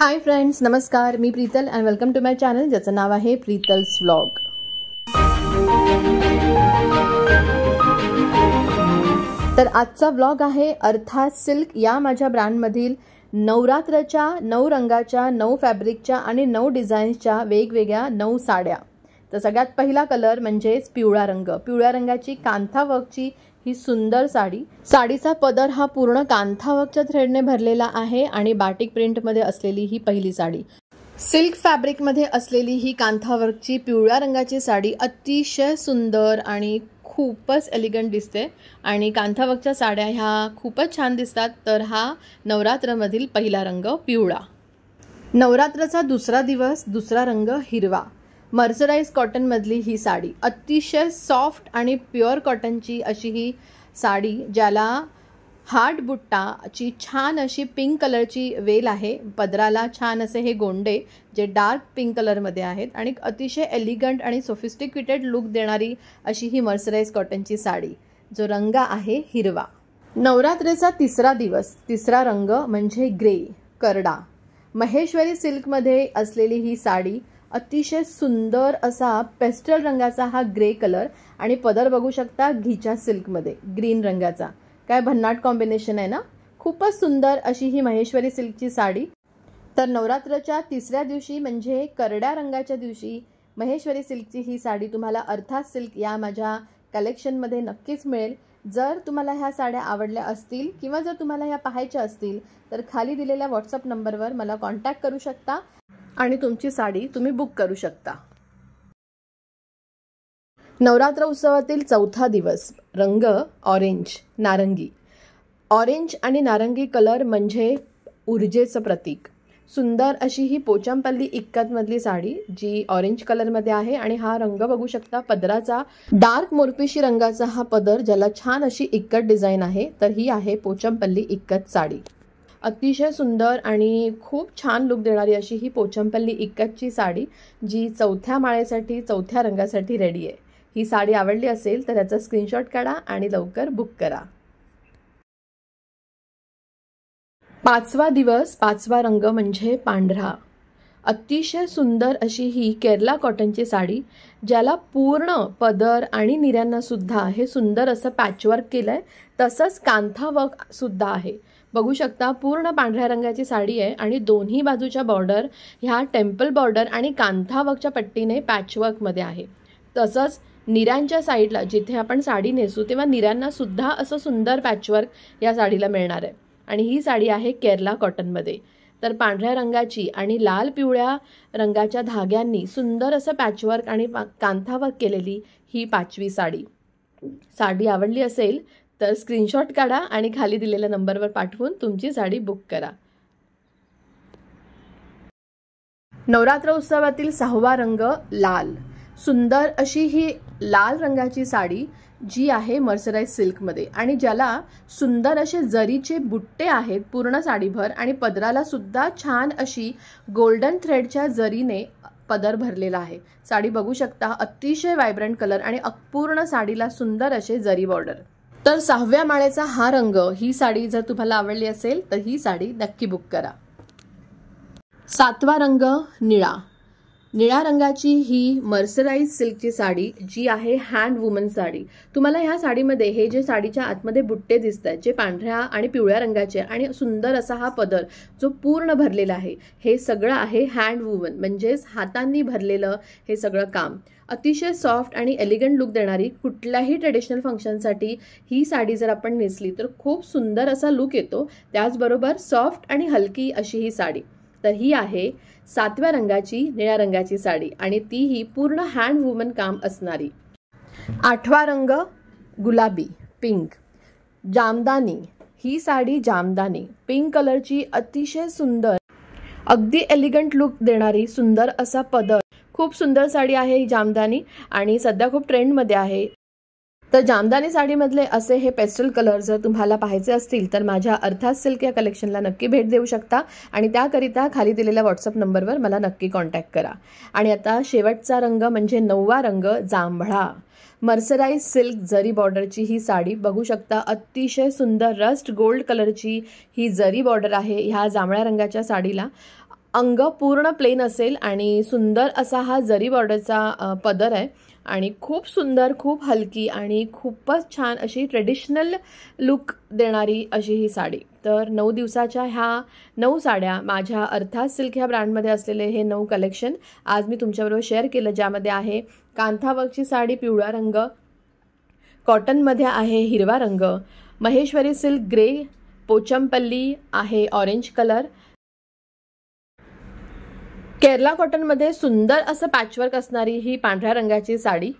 हाय friends, नमस्कार. मी Preetal and welcome to my channel ज्याचं नाव आहे प्रीतल्स व्लॉग. तर आजचा व्लॉग आहे अर्थात सिल्क या माझ्या ब्रँडमधील नवरात्रच्या 9 रंगाच्या 9 फॅब्रिकच्या आणि 9 डिझाईन्सच्या वेगवेगळ्या 9 साड्या. तर सगळ्यात पहिला कलर म्हणजेच पिवळा रंग. पिवळ्या रंगाची कांथा वर्कची ही सुंदर साडी. साडीचा पदर हा पूर्ण कांथा वर्कच्या थ्रेडने भरलेला आहे आणि बाटिक प्रिंटमध्ये असलेली ही पहिली साडी. सिल्क फॅब्रिकमध्ये असलेली ही कांथा वर्कची पिवळ्या रंगाची साडी अतिशय सुंदर आणि खूपच एलिगंट दिसते आणि कांथा वर्कच्या साड्या ह्या खूपच छान दिसतात. तर हा नवरात्रमधील पहिला रंग पिवळा. नवरात्राचा दुसरा दिवस, दुसरा रंग हिरवा. मर्सराइज कॉटनमधली ही साडी अतिशय सॉफ्ट आणि प्युअर कॉटनची अशी ही साडी, ज्याला हार्ट बुट्टाची छान अशी पिंक कलरची वेल आहे. पदराला छान असे हे गोंडे जे डार्क पिंक कलरमध्ये आहेत आणि अतिशय एलिगंट आणि सोफिस्टिकेटेड लुक देणारी अशी ही मर्सराइज कॉटनची साडी. जो रंग आहे हिरवा. नवरात्रीचा तिसरा दिवस, तिसरा रंग म्हणजे ग्रे, करडा. महेश्वरी सिल्कमध्ये असलेली ही साडी अतिशय सुंदर असा पेस्टल रंगाचा हा ग्रे कलर आणि पदर बघू शकता घिच्या सिल्कमध्ये ग्रीन रंगाचा. काय भन्नाट कॉम्बिनेशन आहे ना. खूपच सुंदर अशी ही महेश्वरी सिल्कची साडी. तर नवरात्राच्या तिसऱ्या दिवशी म्हणजे करड्या रंगाच्या दिवशी महेश्वरी सिल्कची ही साडी तुम्हाला अर्थात सिल्क या माझ्या कलेक्शनमध्ये नक्कीच मिळेल. जर तुम्हाला ह्या साड्या आवडल्या असतील किंवा जर तुम्हाला ह्या पाहायच्या असतील तर खाली दिलेल्या व्हॉट्सअप नंबरवर मला कॉन्टॅक्ट करू शकता आणि तुमची साडी तुम्ही बुक करू शकता. नवरात्र उत्सवातील चौथा दिवस, रंग ऑरेंज, नारंगी. ऑरेंज आणि नारंगी कलर म्हणजे ऊर्जेचं प्रतीक. सुंदर अशी ही पोचमपल्ली इक्कतमधली साडी जी ऑरेंज कलरमध्ये आहे आणि हा रंग बघू शकता पदराचा डार्क मोरपिशी रंगाचा हा पदर, ज्याला छान अशी इक्कत डिझाईन आहे. तर ही आहे पोचमपल्ली इक्कत साडी. अतिशय सुंदर आणि खूप छान लुक देणारी अशी ही पोचमपल्ली इक्कतची साडी जी चौथ्या माळेसाठी, चौथ्या रंगासाठी रेडी आहे. ही साडी आवडली असेल तर याचा स्क्रीनशॉट काढा आणि लवकर बुक करा. पाचवा दिवस, पाचवा रंग म्हणजे पांढरा. अतिशय सुंदर अशी ही केरला कॉटनची साडी, ज्याला पूर्ण पदर आणि निर्यांना सुद्धा हे सुंदर असं पॅचवर्क केलंय. तसंच कांथा वर्क सुद्धा आहे. बघू शकता पूर्ण पांढऱ्या रंगाची साडी आहे आणि दोन्ही बाजूच्या बॉर्डर ह्या टेम्पल बॉर्डर आणि कांथा वर्कच्या पट्टीने पॅचवर्कमध्ये आहे. तसंच निऱ्यांच्या साईडला जिथे आपण साडी नेसू तेव्हा निऱ्यांना सुद्धा असं सुंदर पॅचवर्क या साडीला मिळणार आहे आणि ही साडी आहे केरला कॉटनमध्ये. तर पांढऱ्या रंगाची आणि लाल पिवळ्या रंगाच्या धाग्यांनी सुंदर असं पॅचवर्क आणि कांथा वर्क केलेली ही पाचवी साडी. साडी आवडली असेल तर स्क्रीनशॉट काढा आणि खाली दिलेल्या नंबरवर पाठवून तुमची साडी बुक करा. नवरात्र उत्सवातील सहावा रंग लाल. सुंदर अशी ही लाल रंगाची साडी जी आहे मर्सराइज सिल्कमध्ये आणि ज्याला सुंदर असे जरीचे बुट्टे आहेत पूर्ण साडीभर आणि पदराला सुद्धा छान अशी गोल्डन थ्रेडच्या जरीने पदर भरलेला आहे. साडी बघू शकता अतिशय व्हायब्रंट कलर आणि पूर्ण साडीला सुंदर असे जरी बॉर्डर. तर सहाव्या माळेचा हा रंग, ही साडी जर तुम्हाला आवडली असेल तर ही साडी नक्की बुक करा. सातवा रंग निळा. निळ्या रंगाची ही मर्सराइज सिल्कची साडी जी आहे हँड वुमन साडी. तुम्हाला ह्या साडीमध्ये हे जे साडीच्या आतमध्ये बुट्टे दिसत आहेत जे पांढऱ्या आणि पिवळ्या रंगाचे आणि सुंदर असा हा पदर जो पूर्ण भरलेला आहे, हे सगळं आहे हँड वुमन म्हणजेच हातांनी भरलेलं हे सगळं काम. अतिशय सॉफ्ट आणि एलिगंट लुक देणारी, कुठल्याही ट्रेडिशनल फंक्शनसाठी ही साडी जर आपण नेसली तर खूप सुंदर असा लुक येतो. त्याचबरोबर सॉफ्ट आणि हलकी अशी ही साडी. तर ही आहे सातव्या रंगाची निळ्या रंगाची साडी आणि तीही पूर्ण हँड वुमन काम असणारी. आठवा रंग गुलाबी, पिंक. जामदानी. ही साडी जामदानी पिंक कलरची अतिशय सुंदर, अगदी एलिगंट लुक देणारी सुंदर असा पदर. खूप सुंदर साडी आहे ही जामदानी आणि सध्या खूप ट्रेंडमध्ये आहे. तर जामदानी साडीमधले असे हे पेस्टल कलर जर तुम्हाला पाहायचे असतील तर माझ्या अर्थात सिल्क या कलेक्शनला नक्की भेट देऊ शकता आणि त्याकरिता खाली दिलेल्या व्हॉट्सअप नंबरवर मला नक्की कॉन्टॅक्ट करा. आणि आता शेवटचा रंग म्हणजे 9वा रंग जांभळा. मर्सराइज सिल्क जरी बॉर्डरची ही साडी बघू शकता. अतिशय सुंदर रस्ट गोल्ड कलरची ही जरी बॉर्डर आहे ह्या जांभळ्या रंगाच्या साडीला. अंग पूर्ण प्लेन असेल आणि सुंदर असा हा जरी बॉर्डरचा पदर आहे आणि खूप सुंदर, खूप हलकी आणि खूपच छान अशी ट्रेडिशनल लुक देणारी अशी ही साडी. तर 9 दिवसाच्या ह्या 9 साड्या माझ्या अर्थात सिल्क ह्या ब्रँडमध्ये असलेले हे 9 कलेक्शन आज मी तुमच्याबरोबर शेअर केलं, ज्यामध्ये आहे कांथा वर्कची साडी पिवळा रंग, कॉटनमध्ये आहे हिरवा रंग, महेश्वरी सिल्क ग्रे, पोचमपल्ली आहे ऑरेंज कलर, केरला कॉटनमध्ये सुंदर असं पॅचवर्क असणारी ही पांढऱ्या रंगाची साडी,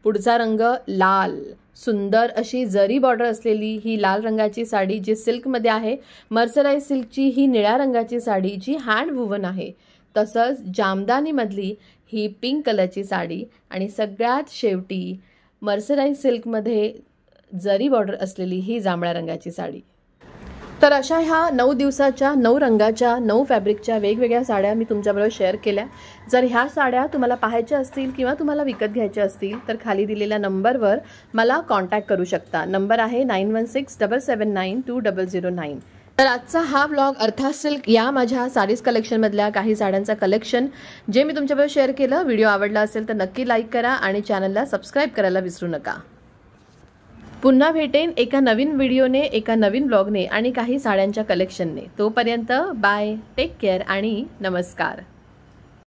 पुढचा रंग लाल, सुंदर अशी जरी बॉर्डर असलेली ही लाल रंगाची साडी जी सिल्कमध्ये आहे, मर्सराइज सिल्कची ही निळ्या रंगाची साडी जी हँड वुवन आहे, तसंच जामदानीमधली ही पिंक कलरची साडी आणि सगळ्यात शेवटी मर्सराइज सिल्कमध्ये जरी बॉर्डर असलेली ही जांभळ्या रंगाची साडी. तर अशा ह्या 9 दिवसाच्या 9 रंगाच्या 9 फॅब्रिकच्या वेगवेगळ्या साड्या मी तुमच्याबरोबर शेअर केल्या. जर ह्या साड्या तुम्हाला पाहायच्या असतील किंवा तुम्हाला विकत घ्यायच्या असतील तर खाली दिलेल्या नंबरवर मला कॉन्टॅक्ट करू शकता. नंबर आहे 9167792009. तर आजचा हा व्लॉग अर्थात सिल्क या माझ्या साडीज कलेक्शनमधल्या काही साड्यांचा कलेक्शन जे मी तुमच्याबरोबर शेअर केलं. व्हिडिओ आवडला असेल तर नक्की लाईक करा आणि चॅनलला सबस्क्राईब करायला विसरू नका. पुन्हा भेटेन एका नवीन व्हिडिओने, एका नवीन ब्लॉगने आणि काही साड्यांच्या कलेक्शनने. तोपर्यंत बाय, टेक केअर आणि नमस्कार.